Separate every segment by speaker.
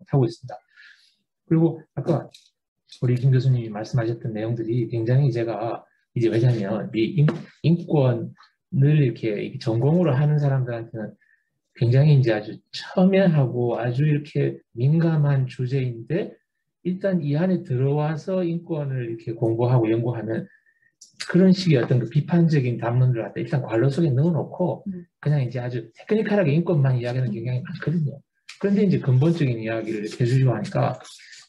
Speaker 1: 못하고 있습니다. 그리고 아까 우리 김 교수님이 말씀하셨던 내용들이 굉장히 제가 이제 왜냐하면 이 인권을 이렇게 전공으로 하는 사람들한테는 굉장히 이제 아주 첨예하고 아주 이렇게 민감한 주제인데 일단 이 안에 들어와서 인권을 이렇게 공부하고 연구하면 그런 식의 어떤 그 비판적인 담론들 갖다 일단 관로 속에 넣어놓고 그냥 이제 아주 테크니컬하게 인권만 이야기하는 경향이 많거든요. 그런데 이제 근본적인 이야기를 이렇게 해주시고 하니까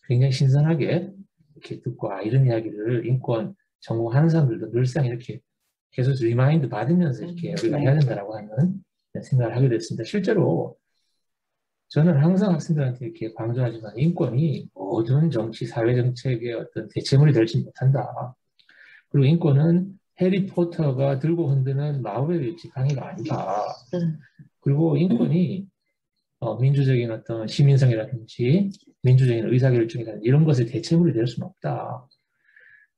Speaker 1: 굉장히 신선하게 이렇게 듣고 이런 이야기를 인권 전공하는 사람들도 늘상 이렇게 계속 리마인드 받으면서 이렇게 우리가 해야 된다라고 하는 생각을 하게 됐습니다. 실제로 저는 항상 학생들한테 이렇게 강조하지만 인권이 모든 정치, 사회 정책의 어떤 대체물이 되지 못한다. 그리고 인권은 해리포터가 들고 흔드는 마법의 지팡이가 아니다. 그리고 인권이 민주적인 어떤 시민성이라든지 민주적인 의사결정이라든지 이런 것의 대체물이 될 수는 없다.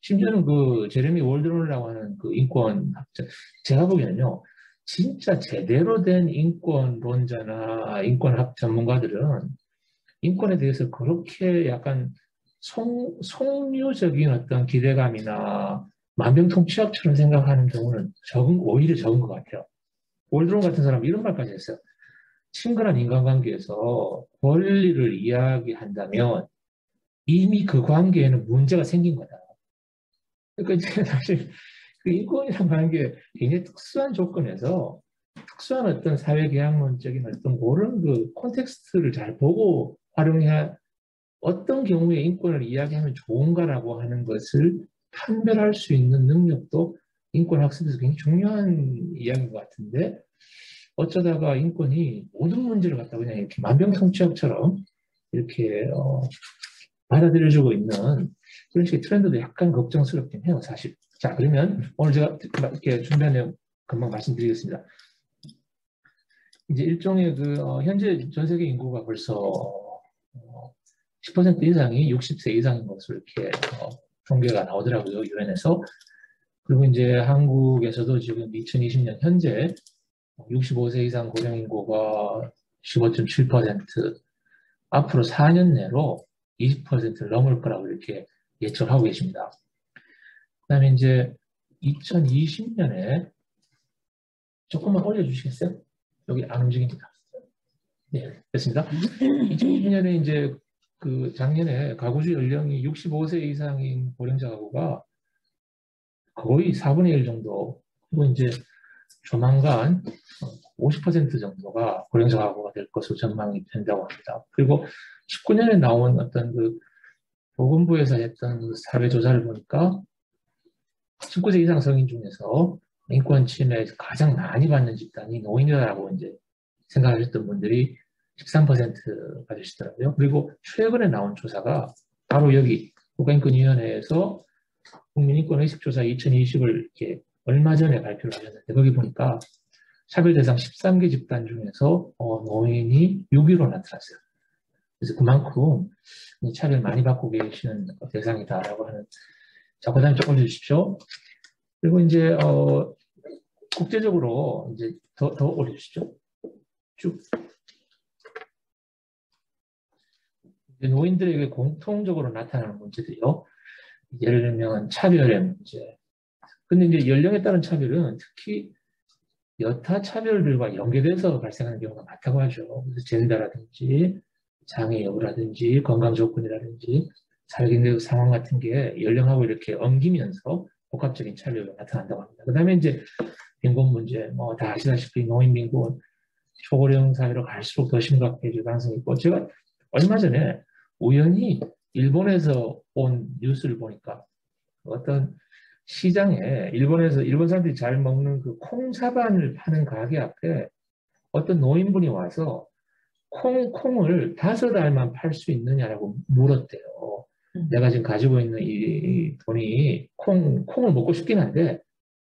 Speaker 1: 심지어는 그 제레미 월드론이라고 하는 그 인권학자, 제가 보기에는요, 진짜 제대로 된 인권론자나 인권학 전문가들은 인권에 대해서 그렇게 약간 속류적인 어떤 기대감이나 만병통치약처럼 생각하는 경우는 오히려 적은 것 같아요. 월드론 같은 사람이 이런 말까지 했어요. 친근한 인간관계에서 권리를 이야기한다면 이미 그 관계에는 문제가 생긴 거다. 그러니까 이제 사실 그 인권이라고 하는 게 굉장히 특수한 조건에서 특수한 어떤 사회계약론적인 어떤 그런 그 콘텍스트를 잘 보고 활용해야 어떤 경우에 인권을 이야기하면 좋은가라고 하는 것을 판별할 수 있는 능력도 인권학습에서 굉장히 중요한 이야기인 것 같은데 어쩌다가 인권이 모든 문제를 갖다 그냥 이렇게 만병통치약처럼 이렇게 받아들여주고 있는 그런 식의 트렌드도 약간 걱정스럽긴 해요, 사실. 자, 그러면 오늘 제가 이렇게 준비한 내용 금방 말씀드리겠습니다. 이제 일종의 현재 전 세계 인구가 벌써 10% 이상이 60세 이상인 것으로 이렇게 통계가 나오더라고요, 유엔에서. 그리고 이제 한국에서도 지금 2020년 현재 65세 이상 고령 인구가 15.7%, 앞으로 4년 내로 20%를 넘을 거라고 이렇게 예측하고 계십니다. 그 다음에 이제 2020년에 조금만 올려주시겠어요? 여기 안 움직입니다. 네, 됐습니다. 2020년에 이제 작년에 가구주 연령이 65세 이상인 고령자 가구가 거의 4분의 1 정도, 그리고 이제 조만간 50% 정도가 고령자 가구가 될 것으로 전망이 된다고 합니다. 그리고 19년에 나온 어떤 보건부에서 했던 사회조사를 보니까 19세 이상 성인 중에서 인권 침해 가장 많이 받는 집단이 노인이라고 이제 생각하셨던 분들이 13%가 되시더라고요. 그리고 최근에 나온 조사가 바로 여기 국가인권위원회에서 국민인권의식조사 2020을 이렇게 얼마 전에 발표를 하셨는데 거기 보니까 차별 대상 13개 집단 중에서 노인이 6위로 나타났어요. 그래서 그만큼 차별 많이 받고 계시는 대상이다라고 하는. 자, 그 다음에 좀 올려주십시오. 그리고 이제 국제적으로 이제 더 올려주시죠. 쭉. 노인들에게 공통적으로 나타나는 문제들이요. 예를 들면 차별의 문제. 근데 이제 연령에 따른 차별은 특히 여타 차별들과 연계돼서 발생하는 경우가 많다고 하죠. 그래서 젠더라든지 장애 여부라든지 건강 조건이라든지 사회경제적 상황 같은 게 연령하고 이렇게 엉기면서 복합적인 차별이 나타난다고 합니다. 그 다음에 이제 빈곤 문제, 다 아시다시피 노인 빈곤, 초고령 사회로 갈수록 더 심각해질 가능성이 있고, 제가 얼마 전에 우연히 일본에서 온 뉴스를 보니까 어떤 시장에 일본 사람들이 잘 먹는 그 콩사반을 파는 가게 앞에 어떤 노인분이 와서 콩을 5알만 팔 수 있느냐라고 물었대요. 내가 지금 가지고 있는 이 돈이 콩을 먹고 싶긴 한데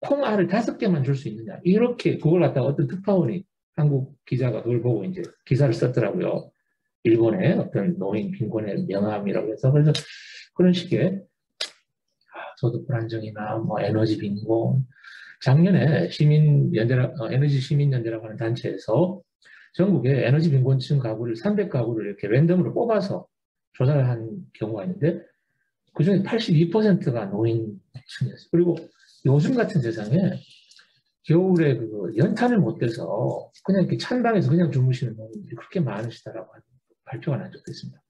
Speaker 1: 콩알을 5개만 줄 수 있느냐. 이렇게 그걸 갖다가 어떤 특파원이 한국 기자가 그걸 보고 이제 기사를 썼더라고요. 일본의 어떤 노인 빈곤의 명함이라고 해서. 그래서 그런 식의 소득 불안정이나 에너지 빈곤. 작년에 에너지 시민연대라고 하는 단체에서 전국에 에너지 빈곤층 가구를 300가구를 이렇게 랜덤으로 뽑아서 조사를 한 경우가 있는데 그중에 82%가 노인층이었어요. 그리고 요즘 같은 세상에 겨울에 그 연탄을 못 대서 그냥 이렇게 찬방에서 그냥 주무시는 노인들이 그렇게 많으시다라고 하는 발표가 난 적도 있습니다.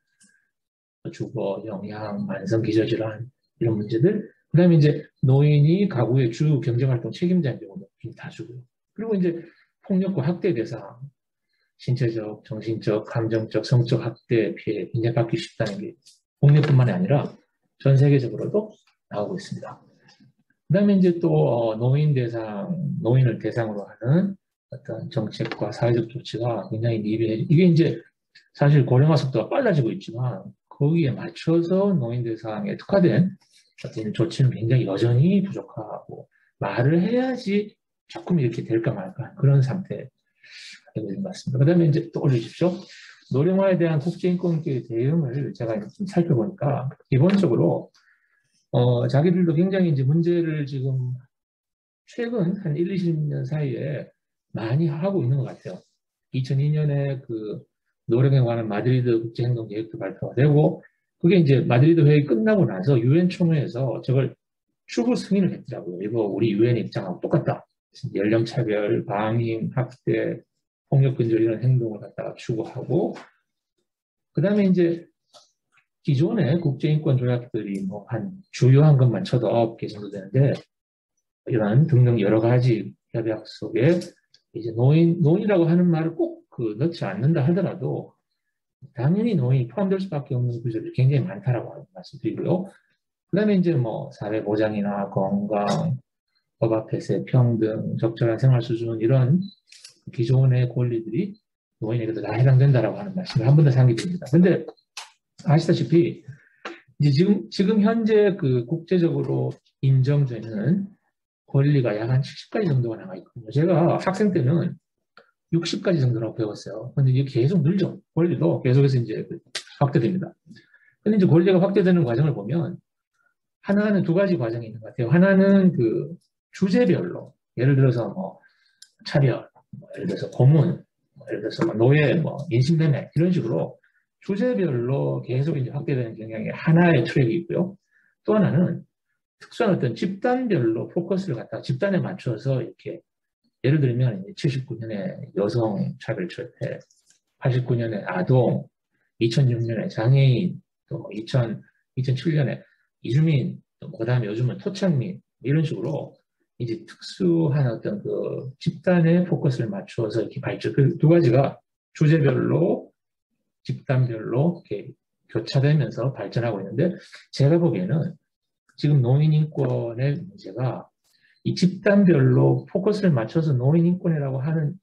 Speaker 1: 주거, 영양, 만성 기저질환 이런 문제들. 그다음에 이제 노인이 가구의 주 경제활동 책임자인 경우도 다수고요. 그리고 이제 폭력과 학대 대상, 신체적, 정신적, 감정적, 성적 학대 피해 굉장히 받기 쉽다는 게 국내뿐만이 아니라 전 세계적으로도 나오고 있습니다. 그다음에 이제 또 노인을 대상으로 하는 어떤 정책과 사회적 조치가 굉장히 미비해. 이게 이제 사실 고령화 속도가 빨라지고 있지만 거기에 맞춰서 노인 대상에 특화된 어떤 조치는 굉장히 여전히 부족하고 말을 해야지 조금 이렇게 될까 말까 그런 상태가 되고 있는 것 같습니다. 그다음에 이제 또 올려주십시오. 노령화에 대한 국제인권계의 대응을 제가 좀 살펴보니까 기본적으로 자기들도 굉장히 이제 문제를 지금 최근 한 1, 20년 사이에 많이 하고 있는 것 같아요. 2002년에 그 노령에 관한 마드리드 국제행동계획도 발표가 되고 그게 이제 마드리드 회의 끝나고 나서 유엔 총회에서 저걸 추후 승인을 했더라고요. 이거 우리 유엔 입장하고 똑같다. 연령차별, 방임, 학대, 폭력 근절 이런 행동을 갖다가 추구하고 그 다음에 이제 기존의 국제인권 조약들이 뭐 한 주요한 것만 쳐도 9개 정도 되는데 이런 등등 여러 가지 협약 속에 이제 노인이라고 하는 말을 꼭 넣지 않는다 하더라도 당연히 노인이 포함될 수밖에 없는 구조들이 굉장히 많다라고 말씀드리고요. 그 다음에 이제 뭐 사회보장이나 건강, 법 앞에서의 평등, 적절한 생활 수준 이런 기존의 권리들이 노인에게도 다 해당된다라고 하는 말씀을 한 번 더 상기드립니다. 근데 아시다시피 이제 지금 현재 그 국제적으로 인정되는 권리가 약 한 70가지 정도가 남아 있거든요. 제가 학생 때는 60가지 정도라고 배웠어요. 근데 이게 계속 늘죠. 권리도 계속해서 이제 확대됩니다. 근데 이제 권리가 확대되는 과정을 보면 하나는 두 가지 과정이 있는 것 같아요. 하나는 그 주제별로 예를 들어서 뭐 차별, 예를 들어서 고문, 예를 들어서 뭐 노예, 뭐 인신매매 이런 식으로 주제별로 계속 이제 확대되는 경향이 하나의 트랙이 있고요. 또 하나는 특수한 어떤 집단별로 포커스를 갖다가 집단에 맞춰서 이렇게 예를 들면 79년에 여성 차별철폐, 89년에 아동, 2006년에 장애인, 또 2007년에 이주민, 또 그다음에 요즘은 토착민 이런 식으로 이제 특수한 어떤 그 집단에 포커스를 맞추어서 이렇게 발전. 그 두 가지가 주제별로, 집단별로 이렇게 교차되면서 발전하고 있는데 제가 보기에는 지금 노인 인권의 문제가 이 집단별로 포커스를 맞춰서 노인 인권이라고 하는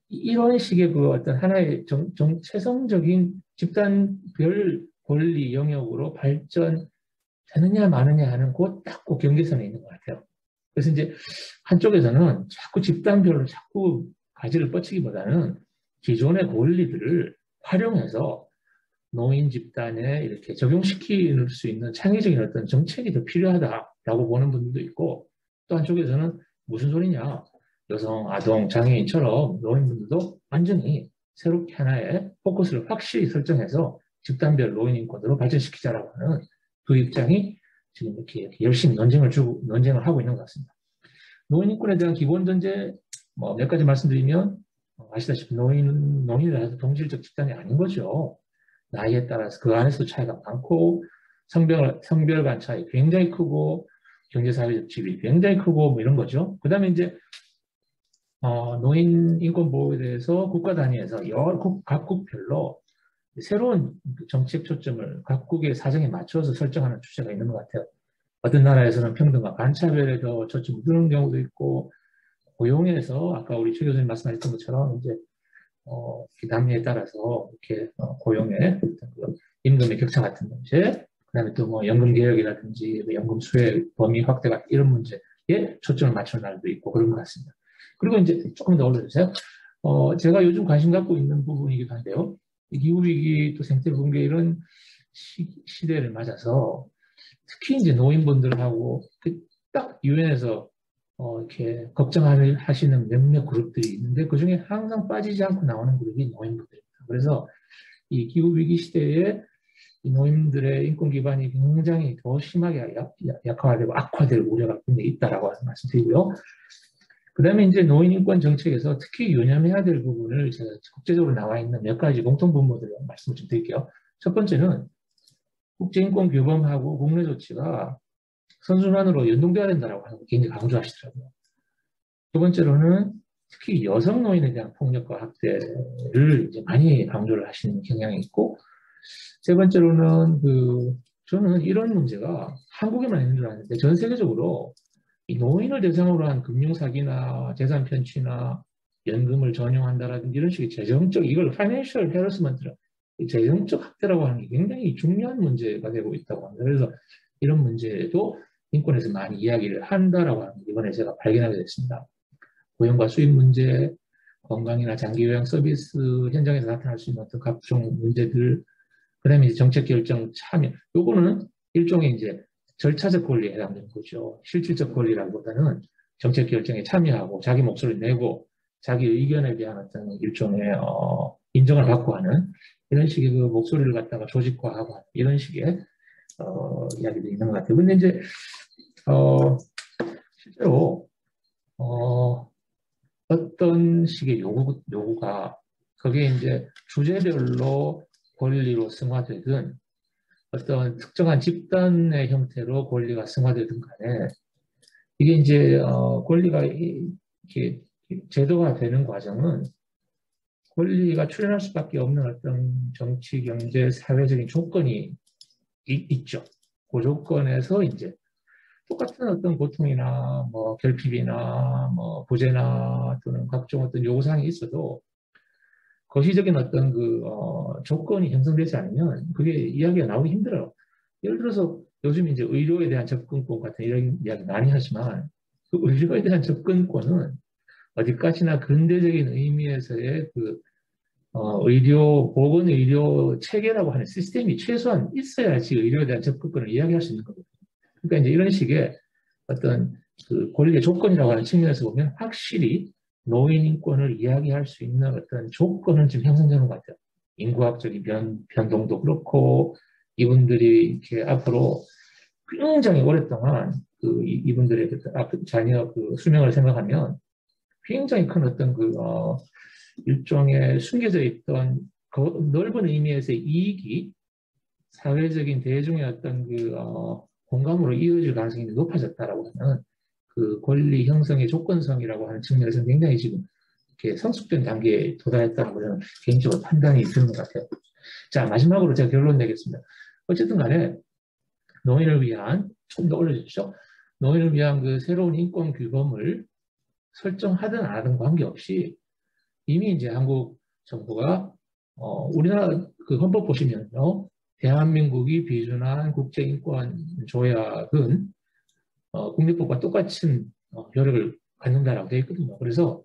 Speaker 1: 이런 식의 그 어떤 하나의 최성적인 집단별 권리 영역으로 발전되느냐 마느냐 하는 딱 그 경계선에 있는 것 같아요. 그래서 이제 한쪽에서는 자꾸 집단별로 자꾸 가지를 뻗치기보다는 기존의 권리들을 활용해서 노인 집단에 이렇게 적용시킬 수 있는 창의적인 어떤 정책이 더 필요하다라고 보는 분들도 있고 또 한쪽에서는 무슨 소리냐 여성, 아동, 장애인처럼 노인분들도 완전히 새롭게 하나의 포커스를 확실히 설정해서 집단별 노인 인권으로 발전시키자라고 하는 그 입장이 지금 이렇게 열심히 논쟁을 하고 있는 것 같습니다. 노인 인권에 대한 기본 전제 뭐 몇 가지 말씀드리면 아시다시피 노인이라도 동질적 집단이 아닌 거죠. 나이에 따라서 그 안에서 차이가 많고 성별 간 차이 굉장히 크고 경제사회적 지위 굉장히 크고 뭐 이런 거죠. 그 다음에 이제 노인 인권 보호에 대해서 국가 단위에서 각국별로 새로운 정책 초점을 각국의 사정에 맞춰서 설정하는 추세가 있는 것 같아요. 어떤 나라에서는 평등과 반차별에 더 초점을 두는 경우도 있고 고용에서 아까 우리 최 교수님 말씀하셨던 것처럼 이제 남녀에 따라서 이렇게 고용의 임금의 격차 같은 문제, 그다음에 또 뭐 연금 개혁이라든지 연금 수혜 범위 확대 같은 이런 문제에 초점을 맞추는 날도 있고 그런 것 같습니다. 그리고 이제 조금 더 올려주세요. 제가 요즘 관심 갖고 있는 부분이기도 한데요. 기후위기 또 생태붕괴 이런 시대를 맞아서 특히 이제 노인분들하고 딱 유엔에서 이렇게 걱정하시는 몇몇 그룹들이 있는데 그중에 항상 빠지지 않고 나오는 그룹이 노인분들입니다. 그래서 이 기후위기 시대에 이 노인들의 인권 기반이 굉장히 더 심하게 약화되고 악화될 우려가 굉장히 있다라고 말씀드리고요. 그 다음에 이제 노인 인권 정책에서 특히 유념해야 될 부분을 제가 국제적으로 나와 있는 몇 가지 공통 분모들을 말씀을 좀 드릴게요. 첫 번째는 국제인권 규범하고 국내 조치가 선순환으로 연동돼야 된다라고 하는 걸 굉장히 강조하시더라고요. 두 번째로는 특히 여성 노인에 대한 폭력과 학대를 이제 많이 강조를 하시는 경향이 있고, 세 번째로는 저는 이런 문제가 한국에만 있는 줄 알았는데 전 세계적으로 이 노인을 대상으로 한 금융사기나 재산 편취나 연금을 전용한다라든지 이런 식의 재정적, 이걸 파이낸셜 헤러스먼트라, 재정적 학대라고 하는 게 굉장히 중요한 문제가 되고 있다고 합니다. 그래서 이런 문제도 인권에서 많이 이야기를 한다라고 하는 걸 이번에 제가 발견하게 됐습니다. 고용과 수입 문제, 건강이나 장기 요양 서비스 현장에서 나타날 수 있는 어떤 각종 문제들, 그다음에 정책 결정 참여, 요거는 일종의 이제 절차적 권리에 해당되는 거죠. 실질적 권리라기보다는 정책 결정에 참여하고 자기 목소리를 내고 자기 의견에 대한 어떤 일종의 인정을 받고 하는 이런 식의 그 목소리를 갖다가 조직화하고 이런 식의 이야기도 있는 것 같아요. 근데 이제 실제로 어떤 식의 요구가 그게 이제 주제별로 권리로 승화되든 어떤 특정한 집단의 형태로 권리가 승화되든 간에 이게 이제 권리가 이렇게 제도가 되는 과정은 권리가 출현할 수밖에 없는 어떤 정치, 경제, 사회적인 조건이 있죠. 그 조건에서 이제 똑같은 어떤 고통이나 뭐 결핍이나 뭐 부재나 또는 각종 어떤 요구사항이 있어도 거시적인 어떤 조건이 형성되지 않으면 그게 이야기가 나오기 힘들어요. 예를 들어서 요즘 이제 의료에 대한 접근권 같은 이런 이야기 많이 하지만 그 의료에 대한 접근권은 어디까지나 근대적인 의미에서의 보건의료 체계라고 하는 시스템이 최소한 있어야지 의료에 대한 접근권을 이야기할 수 있는 거거든요. 그러니까 이제 이런 식의 어떤 권리의 조건이라고 하는 측면에서 보면 확실히 노인 인권을 이야기할 수 있는 어떤 조건은 지금 형성되는 것 같아요. 인구학적인 변동도 그렇고 이분들이 이렇게 앞으로 굉장히 오랫동안 이분들의 자녀 수명을 생각하면 굉장히 큰 어떤 일종의 숨겨져 있던 넓은 의미에서의 이익이 사회적인 대중의 어떤 공감으로 이어질 가능성이 높아졌다라고 하면 그 권리 형성의 조건성이라고 하는 측면에서는 굉장히 지금 이렇게 성숙된 단계에 도달했다는 것은 개인적으로 판단이 드는 것 같아요. 자, 마지막으로 제가 결론 내겠습니다. 어쨌든 간에 노인을 위한, 좀 더 올려주십시오. 노인을 위한 그 새로운 인권 규범을 설정하든 안 하든 관계없이 이미 이제 한국 정부가 우리나라 그 헌법 보시면요. 대한민국이 비준한 국제인권 조약은 국내법과 똑같은 효력을 갖는다라고 되어 있거든요. 그래서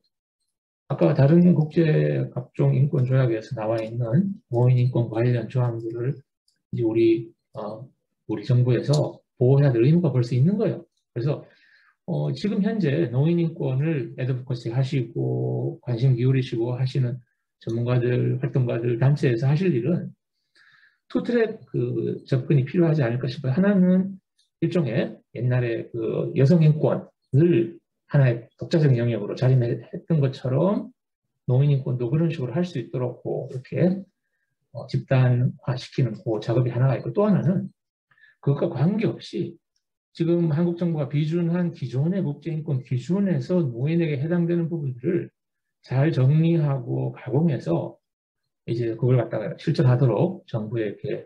Speaker 1: 아까 다른 국제 각종 인권 조약에서 나와 있는 노인 인권 관련 조항들을 이제 우리 정부에서 보호해야 될 의무가 벌써 있는 거예요. 그래서 지금 현재 노인 인권을 애드보커시 하시고 관심 기울이시고 하시는 전문가들, 활동가들, 단체에서 하실 일은 투트랙 접근이 필요하지 않을까 싶어요. 하나는 일종의 옛날에 여성 인권을 하나의 독자적 영역으로 자리매했던 것처럼 노인 인권도 그런 식으로 할 수 있도록 이렇게 집단화시키는 작업이 하나가 있고, 또 하나는 그것과 관계없이 지금 한국 정부가 비준한 기존의 국제인권 기준에서 노인에게 해당되는 부분들을 잘 정리하고 가공해서 이제 그걸 갖다가 실천하도록 정부에 이렇게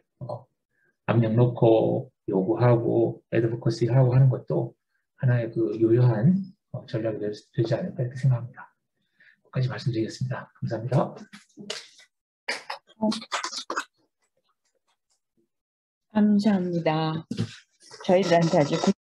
Speaker 1: 압력 넣고 요구하고 애드보커시 하고 하는 것도 하나의 유효한 전략이 되지 않을까 이렇게 생각합니다. 여기까지 말씀드리겠습니다. 감사합니다.
Speaker 2: 감사합니다. 저희들한테 아주